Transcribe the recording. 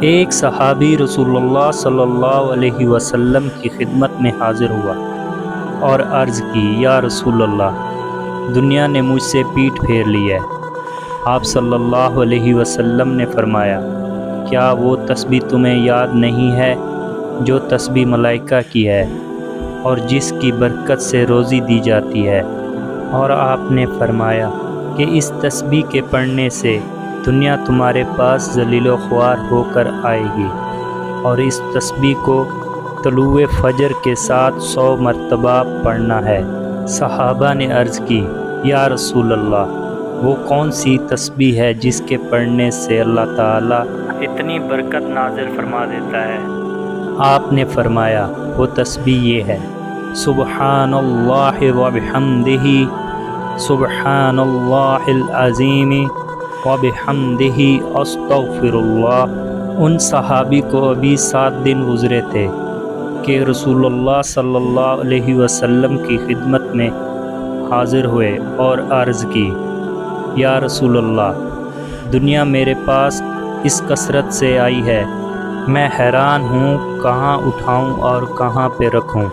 ایک صحابی رسول اللہ صلی اللہ علیہ وسلم کی خدمت میں حاضر ہوا اور عرض کی، یا رسول اللہ، دنیا نے مجھ سے پیٹھ پھیر لی ہے۔ آپ صلی اللہ علیہ وسلم نے فرمایا، کیا وہ تسبیح تمہیں یاد نہیں ہے جو تسبیح ملائکہ کی ہے اور جس کی برکت سے روزی دی جاتی ہے؟ اور آپ نے فرمایا کہ اس تسبیح کے پڑھنے سے دنیا تمہارے پاس ذلیل و خوار ہو کر آئے گی، اور اس تسبیح کو طلوع فجر کے ساتھ 100 مرتبہ پڑھنا ہے۔ صحابہ نے عرض کی، یا رسول اللہ، وہ کون سی تسبیح ہے جس کے پڑھنے سے اللہ تعالیٰ اتنی برکت نازل فرما دیتا ہے؟ آپ نے فرمایا، وہ تسبیح یہ ہے، سبحان اللہ و بحمدہ، سبحان اللہ العظیم و بحمدہ، استغفر اللہ۔ ان صحابی کو ابھی 7 دن گزرے تھے کہ رسول اللہ صلی اللہ علیہ وسلم کی خدمت میں حاضر ہوئے اور عرض کی، یا رسول اللہ، دنیا میرے پاس اس کثرت سے آئی ہے، میں حیران ہوں کہاں اٹھاؤں اور کہاں پہ رکھوں۔